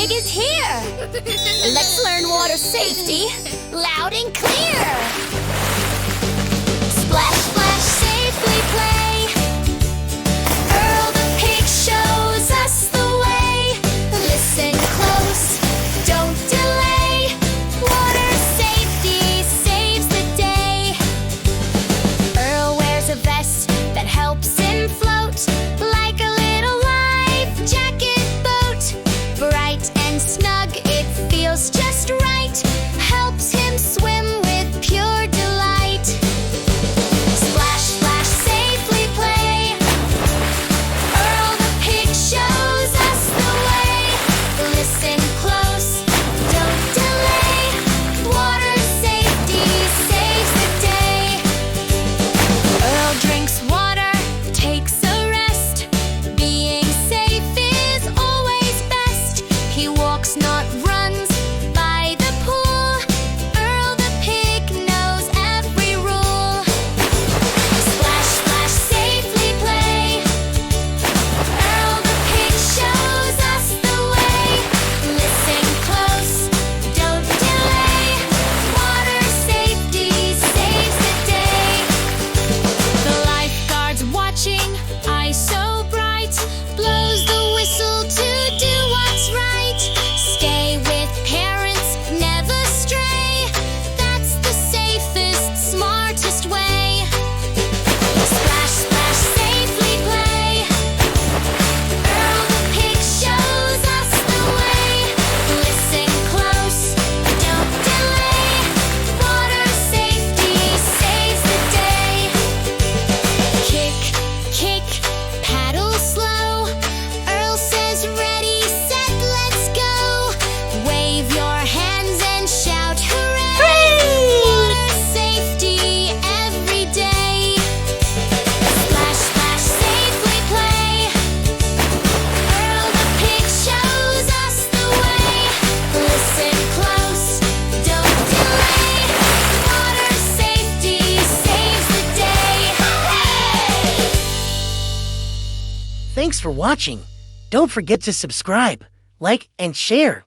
Pig is here! Let's learn water safety loud and clear! Splash, splash, safely play! Earl the Pig shows us the way! Listen close, don't delay! Water safety saves the day! Earl wears a vest that helps him float like a little life jacket boat. Bright and snug, it feels just right. Helps him swim with pure delight. Splash, splash, safely play. Earl the Pig shows us the way. Listen close, don't delay. Water safety saves the day. Earl drinks water, takes a rest. Being safe is always best. He walks, not runs, by the pool. Earl the Pig knows every rule. Splash, splash, safely play. Earl the Pig shows us the way. Listen close, don't delay. Water safety saves the day. The lifeguard's watching, eyes so bright, blows the whistle to do what's right. Stay with parents, never stray. That's the safest, smartest way. Splash, splash, safely play. Earl the Pig shows us the way. Listen close, don't delay. Water safety saves the day. Kick, kick, paddle slow. Earl says ready, set, let's go. Wave your hands and shout hooray! Water safety every day. Splash, splash, safely play. Earl the Pig shows us the way. Listen close, don't delay. Water safety saves the day. Hooray! Thanks for watching. Don't forget to subscribe, like, and share.